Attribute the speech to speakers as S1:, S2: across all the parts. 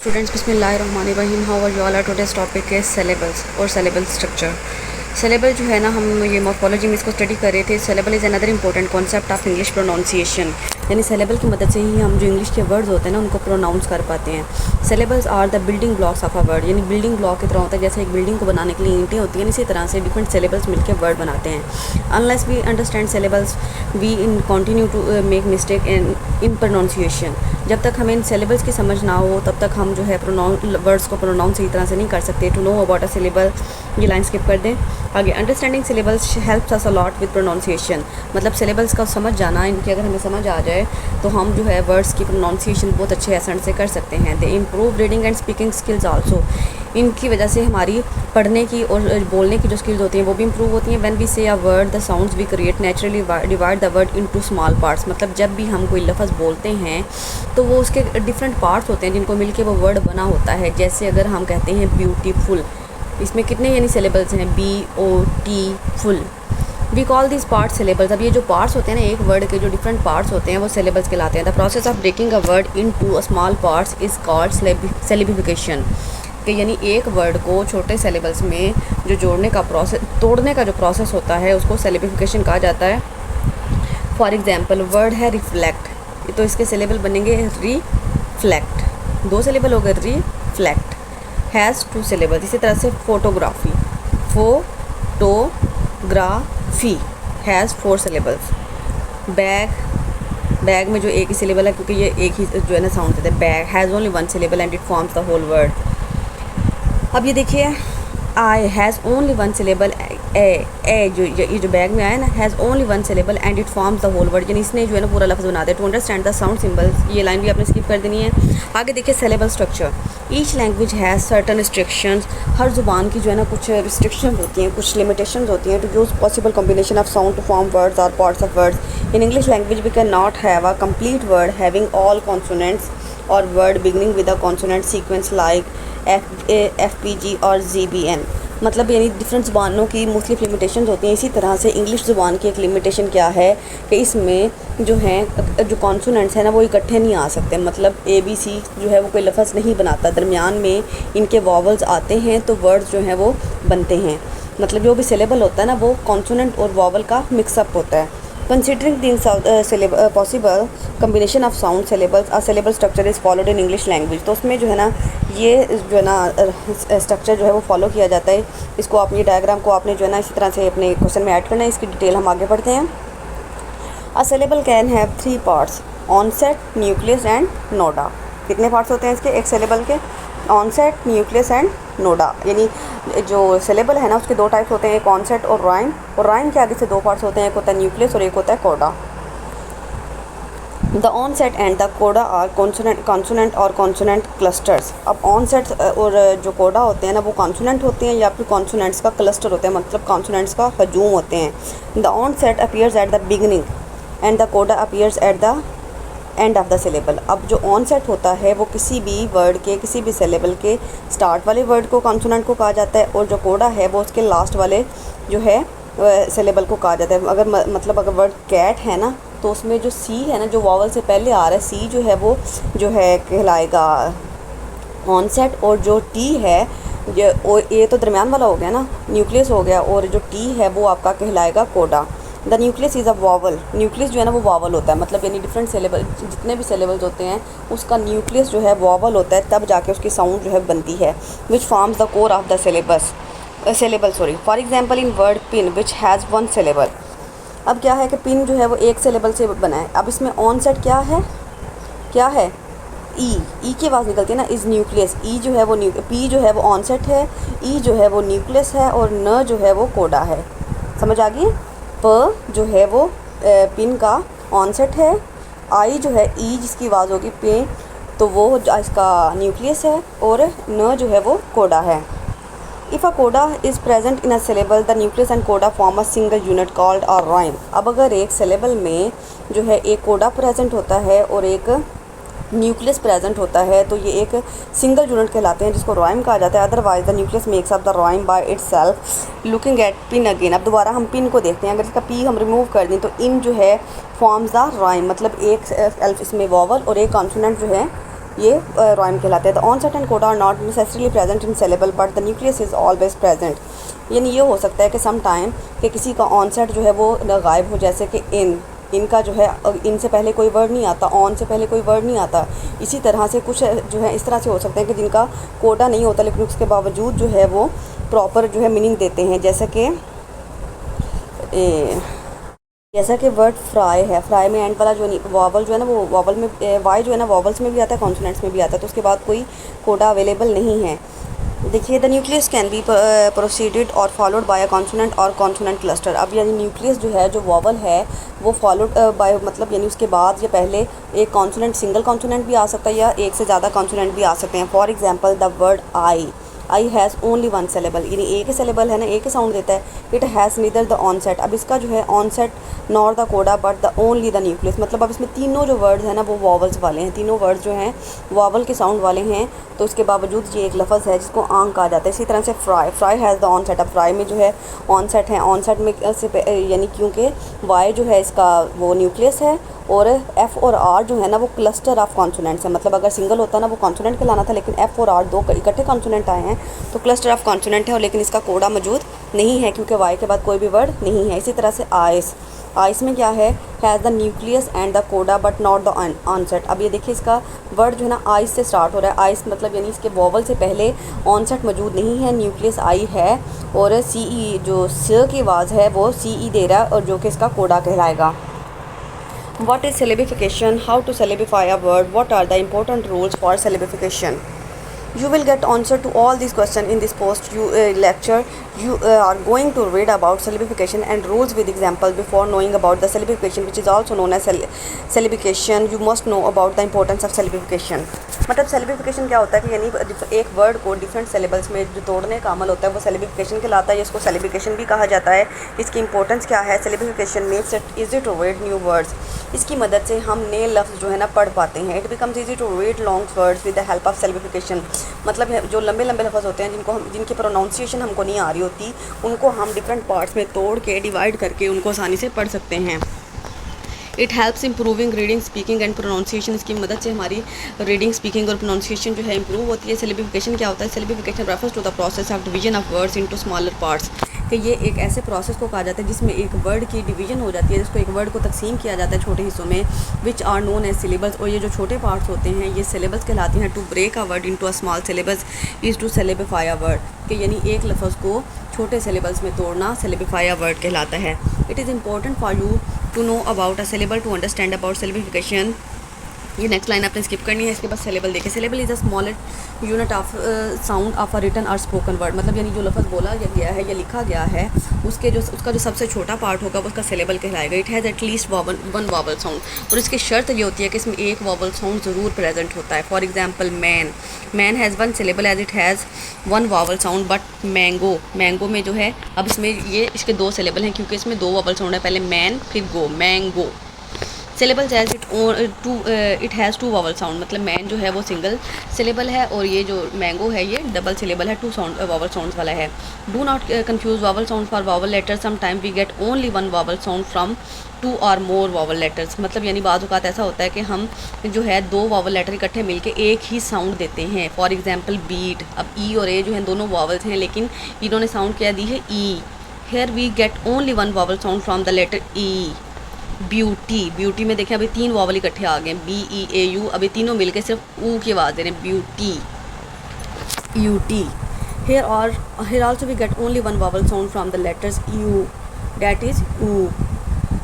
S1: Students, Bismillahirrahmanirrahim. How are you all? Our today's topic is syllables और syllable structure. Syllable जो है ना, हम ये मॉर्फोलॉजी में इसको स्टडी कर रहे थे. Syllable is another important concept of English pronunciation. यानी सिलेबल की मदद से ही हम जो इंग्लिश के वर्ड्स होते हैं ना उनको प्रोनाउंस कर पाते हैं. Syllables are the building blocks of a word. यानी बिल्डिंग ब्लॉक की तरह होता है, जैसे एक बिल्डिंग को बनाने के लिए ईंटें होती हैं, इसी तरह से डिफरेंट सिलेबल्स मिलकर वर्ड बनाते हैं. Unless we understand syllables we in continue to make mistake in pronunciation. जब तक हमें इन सिलेबल्स की समझ ना हो तब तक हम जो है वर्ड्स को प्रोनाउंस सही तरह से नहीं कर सकते. To know about a syllable, ये लाइन स्किप कर दें. आगे, understanding syllables helps us a lot with pronunciation. मतलब सिलेबल्स का समझ जाना, इनकी अगर हमें समझ आ जाए तो हम जो है वर्ड्स की प्रोनाउंसिएशन बहुत अच्छे एसेंट से कर सकते हैं. दे improve reading and speaking skills also. इनकी वजह से हमारी पढ़ने की और बोलने की जो स्किल्स होती हैं वो भी इम्प्रूव होती हैं. When we say a word the sounds we create naturally divide the word into small parts. मतलब जब भी हम कोई लफ्ज़ बोलते हैं तो वो उसके डिफरेंट पार्ट्स होते हैं जिनको मिलके वो वर्ड बना होता है. जैसे अगर हम कहते हैं ब्यूटीफुल, इसमें कितने यानी सिलेबल्स हैं, BOT full. We call this part syllables. अब ये जो पार्ट्स होते हैं ना एक वर्ड के, जो डिफरेंट पार्ट्स होते हैं वो सिलेबल्स कहलाते हैं. The process of breaking a word into a small parts is called syllabification. कि यानी एक वर्ड को छोटे सिलेबल्स में जो जोड़ने का प्रोसेस, तोड़ने का जो प्रोसेस होता है उसको सिलेबिफिकेशन कहा जाता है. फॉर एग्जांपल, वर्ड है रिफ्लेक्ट, तो इसके सिलेबल बनेंगे रिफ्लेक्ट, 2 सिलेबल हो गए रिफ्लेक्ट. Has 2 syllable. इसी तरह से photography, photography has 4 syllables. Bag, bag में जो एक ही सिलेबल है क्योंकि ये एक ही जो है ना साउंड देता है. Bag has only 1 syllable and it forms the whole word. अब ये देखिए, आई हैज़ ओनली 1 सिलेबल. ए जो ये जो बैग में आया ना, has only 1 syllable and it forms the whole word. यानी इसने जो है ना पूरा लफ्ज़ बना दिया. To understand the sound symbols, ये लाइन भी आपने स्किप कर देनी है. आगे देखिए syllable structure. Each language has certain restrictions. हर ज़ुबान की जो है ना कुछ रिस्ट्रिक्शन होती हैं, कुछ लिमिटेशंस होती हैं to use possible combination of sound to form words और parts of words. In English language we can not have a complete word having all consonants और word beginning with a consonant sequence like FPG और ZBN. मतलब यानी different ज़ुबानों की मुख्तलिफ limitations होती हैं. इसी तरह से इंग्लिश ज़ुबान की एक लिमिटेशन क्या है कि इसमें जो हैं जो कॉन्सोनेंट्स हैं ना वो इकट्ठे नहीं आ सकते. मतलब ABC जो है वो कोई लफ्ज़ नहीं बनाता, दरमियान में इनके वॉवल्स आते हैं तो वर्ड्स जो हैं वो बनते हैं. मतलब जो भी सिलेबल होता है ना वो कॉन्सोनेंट और वॉवल का मिक्सअप होता है. Considering the possible combination of sound syllables, a syllable structure is followed in English language. तो उसमें जो है ना ये जो है ना स्ट्रक्चर जो है वो फॉलो किया जाता है. इसको आप ये डायग्राम को आपने जो है ना इसी तरह से अपने क्वेश्चन में ऐड करना है. इसकी डिटेल हम आगे पढ़ते हैं. A syllable can have 3 parts, onset, nucleus and coda. कितने पार्ट्स होते हैं इसके एक सिलेबल के? Onset, nucleus and coda. यानी जो सिलेबल है ना उसके 2 टाइप्स होते हैं, एक ऑनसेट और राइम. और राइम के आगे से 2 पार्ट्स होते हैं, एक होता है न्यूक्लियस और एक होता है कोडा. द ऑनसेट एंड द कोडा आर कॉन्सोनेंट और कॉन्सोनेंट क्लस्टर्स. अब ऑनसेट और जो कोडा होते हैं ना वो कॉन्सोनेंट होते हैं या फिर कॉन्सोनेंट्स का क्लस्टर होते हैं, मतलब कॉन्सोनेंट्स का हजूम होते हैं. The onset appears at the beginning and the coda appears at the end of the syllable. अब जो ऑनसेट होता है वो किसी भी वर्ड के, किसी भी सिलेबल के स्टार्ट वाले वर्ड को कॉन्सोनेंट को कहा जाता है, और जो कोडा है वो उसके लास्ट वाले जो है सिलेबल को कहा जाता है. अगर मतलब अगर वर्ड कैट है ना तो उसमें जो C है ना, जो वॉवल से पहले आ रहा है C जो है वो जो है कहलाएगा ऑनसेट, और जो T है ये तो दरमियान वाला हो गया ना, न्यूक्लियस हो गया, और जो T है वो आपका कहलाएगा कोडा. The nucleus is a vowel. Nucleus जो है ना वो वॉवल होता है. मतलब यानी डिफरेंट सिलेबल, जितने भी सिलेबल्स होते हैं उसका न्यूक्लियस जो है वॉवल होता है, तब जाके उसकी साउंड जो है बनती है. Which forms the core of the syllable. For example in word pin which has 1 syllable. अब क्या है कि पिन जो है वो एक सिलेबल से बना है. अब इसमें ऑनसेट क्या है, क्या है? ई की आवाज़ निकलती है ना, इज़ न्यूक्लियस. ई जो है वो P जो है वो ऑनसेट है, E जो है वो न्यूक्लियस है, और न जो है वो कोडा है. समझ आ गई? प जो है वो पिन का ऑनसेट है, आई जो है E जिसकी आवाज़ होगी पे, तो वो इसका न्यूक्लियस है, और न जो है वो कोडा है. If a coda is present in a syllable, the nucleus and coda form a single unit called a rhyme. अब अगर एक syllable में जो है एक कोडा प्रेजेंट होता है और एक न्यूक्लियस प्रेजेंट होता है तो ये एक सिंगल यूनिट कहलाते हैं जिसको रॉइम कहा जाता है. Otherwise the nucleus makes up the rhyme by itself. Looking at pin again. अब दोबारा हम पिन को देखते हैं. अगर इसका पी हम रिमूव कर दें तो इन जो है फॉर्म्स द रॉइम. मतलब एक एल्फ इसमें वॉवल और एक कॉन्सोनेंट जो है ये राइम कहलाते हैं। The onset and coda are not necessarily present in syllable but the nucleus is always present. यानी ये हो सकता है कि सम टाइम कि किसी का ऑनसेट जो है वो गायब हो, जैसे कि इनका जो है इन से पहले कोई वर्ड नहीं आता, ऑन से पहले कोई वर्ड नहीं आता। इसी तरह से कुछ जो है इस तरह से हो सकते हैं कि जिनका कोडा नहीं होता लेकिन उसके बावजूद जो है वो प्रॉपर जो है मीनिंग देते हैं। जैसा कि वर्ड फ्राई है, फ्राई में एंड वाला जो वॉवल जो है ना वो वॉवल में वाई जो है ना वॉवल्स में भी आता है, कॉन्सोनेंट्स में भी आता है, तो उसके बाद कोई कोडा अवेलेबल नहीं है। देखिए the nucleus can be preceded और फॉलोड बाय अ कॉन्सोनेंट और कॉन्सोनेंट क्लस्टर। अब यानी न्यूक्लियस जो है जो वॉवल है वो फॉलोड बाय मतलब यानी उसके बाद या पहले एक कॉन्सोनेंट, सिंगल कॉन्सोनेंट भी आ सकता है या एक से ज़्यादा कॉन्सोनेंट भी आ सकते हैं। For example the word I has only one saleable, यानी एक ही सेलेबल है ना, एक ही साउंड देता है। It has neither the onset, अब इसका जो है onset nor the coda but the only the nucleus, मतलब अब इसमें तीनों जो वर्ड्स हैं ना वो वॉवल्स वाले हैं, तीनों वर्ड्स जो हैं वॉवल के साउंड वाले हैं, तो उसके बावजूद ये एक लफ्ज़ है जिसको आंग कहा जाता है। इसी तरह से फ्राई हैज़ द ऑनसेट, अब फ्राई में जो है ऑनसेट है, ऑनसेट में से यानी क्योंकि वाई जो है इसका वो न्यूक्लियस है और एफ़ और आर जो है ना वो क्लस्टर ऑफ कॉन्सोनेंट्स है। मतलब अगर सिंगल होता ना वो कॉन्सोनेंट कहलाना था, लेकिन एफ़ और आर दो इकट्ठे कॉन्सोनेंट आए हैं तो क्लस्टर ऑफ कॉन्सोनेंट है, और लेकिन इसका कोडा मौजूद नहीं है क्योंकि वाई के बाद कोई भी वर्ड नहीं है। इसी तरह से आइस में क्या है, has the nucleus and the coda but not the onset. अब ये देखिए इसका वर्ड जो है ना आइस से स्टार्ट हो रहा है, आइस मतलब यानी इसके वॉवल से पहले ऑनसेट मौजूद नहीं है, न्यूक्लियस आई है और सी ई जो स की आवाज़ है वो सी ई दे रहा है और जो कि इसका कोडा कहलाएगा। What is syllabification? How to syllabify a word? What are the important rules for syllabification? You will get answer to all these questions in this post lecture. You are going to read about syllabification and rules with example. Before knowing about the syllabification, which is also known as syllabification, you must know about the importance of syllabification. मतलब syllabification क्या होता है कि यानी एक word को different syllables में जो तोड़ने का अमल होता है वो syllabification कहलाता है। इसको syllabification भी कहा जाता है। इसकी इंपॉर्टेंस क्या है? syllabification makes it easy to read new words. इसकी मदद से हम नए लफ्ज़ जो है ना पढ़ पाते हैं। It becomes easy to read long words with the help of syllabification. मतलब जो लंबे लंबे लफ्ज़ होते हैं जिनकी प्रोनाउंसिएशन हमको नहीं आ रही होती, उनको हम डिफरेंट पार्ट्स में तोड़ के डिवाइड करके उनको आसानी से पढ़ सकते हैं। It helps improving reading speaking and pronunciation. इसकी मदद से हमारी रीडिंग स्पीकिंग और प्रोनाउंसिएशन जो है इम्प्रूव होती है। सिलेबिफिकेशन क्या होता है? Syllabification refers to the process of division of words into smaller parts, कि ये एक ऐसे प्रोसेस को कहा जाता है जिसमें एक वर्ड की डिवीजन हो जाती है, जिसको एक वर्ड को तकसीम किया जाता है छोटे हिस्सों में, which are known as syllables. और ये जो छोटे पार्ट्स होते हैं ये सिलेबल्स कहलाती हैं। To break a word into a small syllabus is to syllabify a word, कि यानी एक लफ्ज़ को छोटे सिलेबल्स में तोड़ना सिलेबिफाई अ वर्ड कहलाता है। It is important for you to know about a syllable to understand about syllabification. ये नेक्स्ट लाइन आपने स्किप करनी है। इसके बाद सिलेबल देखिए। Syllable is a smallest unit of sound of a written or spoken word, मतलब यानी जो लफ्ज़ बोला गया है या लिखा गया है उसका जो सबसे छोटा पार्ट होगा वो उसका सिलेबल कहलाएगा। It has at least one vowel sound, और इसकी शर्त ये होती है कि इसमें एक वावल साउंड ज़रूर प्रेजेंट होता है। For example man has one syllable as it has one vowel sound, but mango में जो है अब इसमें ये इसके दो सिलेबल हैं क्योंकि इसमें दो वावल साउंड है, पहले मैन फिर go, mango. Syllable as it has two vowel sound, मतलब मैन जो है वो सिंगल सिलेबल है और ये जो मैंगो है ये डबल सिलेबल है, टू साउंड वावल साउंड्स वाला है। Do not confuse vowel sound for vowel letters, some time we get only one vowel sound from two or more vowel letters, मतलब यानी बाज़ औक़ात ऐसा होता है कि हम जो है दो वावल लेटर इकट्ठे मिलके एक ही साउंड देते हैं। फॉर एग्जांपल बीट, अब ई और ए जो हैं दोनों वावल्स हैं लेकिन इन्होंने साउंड क्या दी है? E. Here we get only one vowel sound from the letter e. Beauty में देखें अभी तीन वावल इकट्ठे आ गए, BEAU, अभी तीनों मिलके सिर्फ ऊ की आवाज़ दे रहे हैं, beauty, UT। Here also we get only one vowel sound from the letters U, that is ऊ।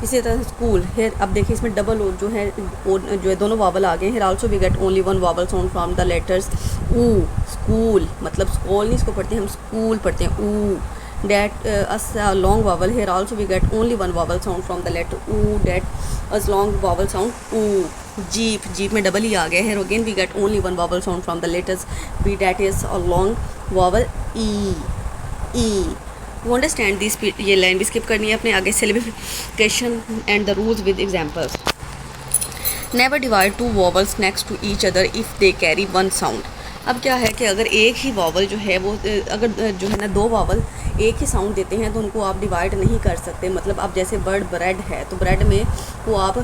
S1: इसी तरह से स्कूल, हेयर अब देखिए इसमें डबल जो है दोनों वावल आ गए। Here also we get only one vowel sound from the letters ऊ। स्कूल मतलब स्कूल नहीं इसको पढ़ते हैं हम, स्कूल पढ़ते हैं, ऊ। That a long vowel, here also we get only one vowel sound from the letter oo, that a long vowel sound oo. Jeep में डबल ही आ गया है, again we get only one vowel sound from the letters B, that is a long vowel E. You understand this? ये line भी skip करनी है अपने आगे। syllabification and the rules with examples. Never divide two vowels next to each other if they carry one sound. अब क्या है कि अगर एक ही वावल जो है वो अगर जो है ना दो वावल एक ही साउंड देते हैं तो उनको आप डिवाइड नहीं कर सकते। मतलब अब जैसे वर्ड ब्रेड है तो ब्रेड में वो आप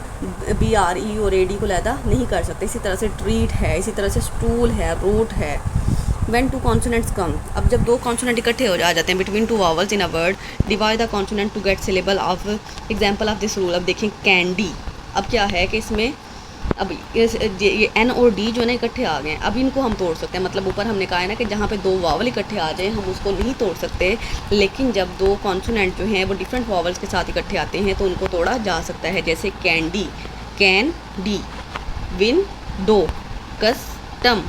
S1: BRE और AD को लैदा नहीं कर सकते। इसी तरह से ट्रीट है, इसी तरह से स्टूल है, रूट है। When two consonants come, अब जब दो कॉन्सोनेंट इकट्ठे हो जाते हैं between two vowels in a word, divide the consonant to get syllable of example of this rule. अब देखें कैंडी, अब क्या है कि इसमें अब ये N और D जो है ना इकट्ठे आ गए हैं, अब इनको हम तोड़ सकते हैं। मतलब ऊपर हमने कहा है ना कि जहाँ पे दो वावल इकट्ठे आ जाए हम उसको नहीं तोड़ सकते, लेकिन जब दो कॉन्सोनेंट जो हैं वो डिफरेंट वावल्स के साथ इकट्ठे आते हैं तो उनको तोड़ा जा सकता है। जैसे कैंडी, कैन डी, विन दो, custom.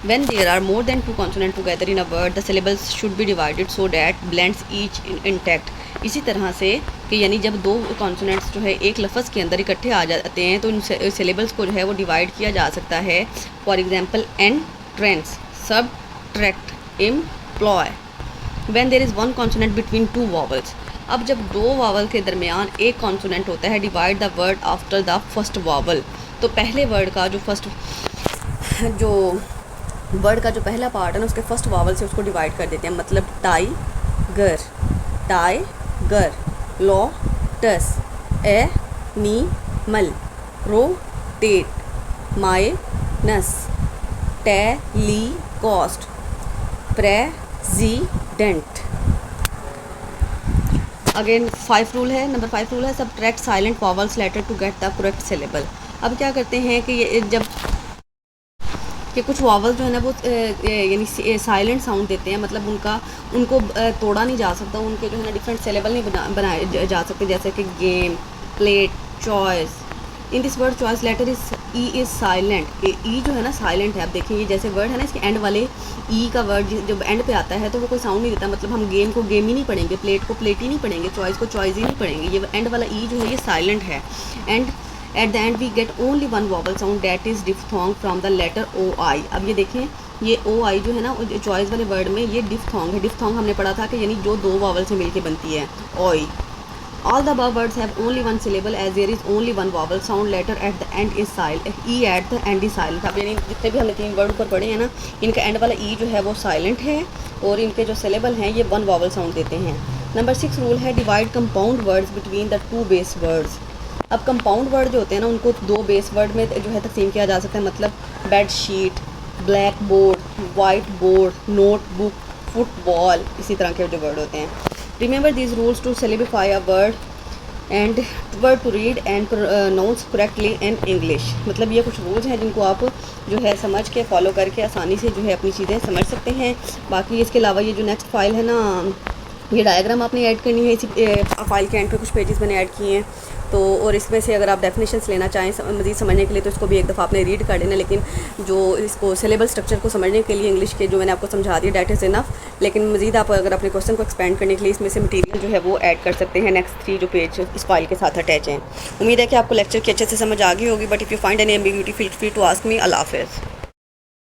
S1: When there are more than two consonants together in a word, the syllables should be divided so that blends each intact। इसी तरह से कि यानी जब दो कॉन्सोनेंट्स जो है एक लफ्ज़ के अंदर इकट्ठे आ जाते हैं तो इन सिलेबल्स को जो है वो डिवाइड किया जा सकता है। For example entrance, subtract, employ. When there is one consonant between two vowels, अब जब दो वावल के दरमियान एक कॉन्सोनेंट होता है, divide the word after the first vowel. तो पहले वर्ड का जो पहला पार्ट है ना उसके फर्स्ट वावल से उसको डिवाइड कर देते हैं। मतलब tiger, tiger, lotus, animal, rotate, minus, telecast, president. Again 5 rule है, नंबर 5 रूल है subtract silent vowels letter to get the correct syllable. अब क्या करते हैं कि ये जब कि कुछ वावल जो है ना वो यानी साइलेंट साउंड देते हैं, मतलब उनको तोड़ा नहीं जा सकता, उनके जो है ना डिफरेंट सिलेबल नहीं बनाए जा सकते। जैसे कि game, plate, choice. In this word choice letter is silent. E जो है ना साइलेंट है। अब देखिए ये जैसे वर्ड है ना इसके एंड वाले ई का वर्ड जब एंड पे आता है तो वो कोई साउंड नहीं देता। मतलब हम गेम को गेम ही नहीं पढ़ेंगे, प्लेट को प्लेट ही नहीं पढ़ेंगे, चॉइस को चॉइस ही नहीं पढ़ेंगे। ये एंड वाला ई जो है ये साइलेंट है। And at the end we get only one vowel sound that is diphthong from the letter OI। अब ये देखें ये OI जो है ना चॉइस वाले वर्ड में ये डिफ्थोंग है। डिफ्थोंग हमने पढ़ा था कि यानी जो दो वॉवल से मिलके बनती है, ओई। All the above words have only one syllable as there is only one vowel sound letter at the end is silent, E at the end is silent। अब यानी जितने भी हमने 3 वर्ड ऊपर पढ़े हैं ना इनका एंड वाला E जो है वो साइलेंट है और इनके जो सिलेबल हैं ये 1 वॉवल साउंड देते हैं। नंबर 6 रूल है divide compound words between the 2 base words. अब कंपाउंड वर्ड जो होते हैं ना उनको 2 बेस वर्ड में जो है तकसीम किया जा सकता है। मतलब bed sheet, black board, white board, notebook, football, इसी तरह के जो वर्ड होते हैं। Remember these rules to syllabify a word and word to read and pronounce correctly in English. मतलब ये कुछ रूल्स हैं जिनको आप जो है समझ के फॉलो करके आसानी से जो है अपनी चीज़ें समझ सकते हैं। बाकी इसके अलावा ये जो नेक्स्ट फाइल है ना ये डायग्राम आपने ऐड करनी है। इसी फाइल के एंड पे कुछ पेजेस मैंने ऐड किए हैं तो और इसमें से अगर आप डेफिनेशंस लेना चाहें मज़ीद समझने के लिए तो इसको भी एक दफ़ा आपने रीड कर लेना। लेकिन जो इसको सिलेबल स्ट्रक्चर को समझने के लिए इंग्लिश के जो मैंने आपको समझा दिया डैट इज़ इनफ। लेकिन मज़ीद आप अगर अपने क्वेश्चन को एक्सपेंड करने के लिए इसमें से मटीरियल जो है वो ऐड कर सकते हैं। नेक्स्ट 3 जो पेज इस फाइल के साथ अटैच हैं। उम्मीद है कि आपको लेक्चर की अच्छे से समझ आ गई होगी। But if you find any ambiguity feel free to ask me. अल्लाह हाफ़िज़।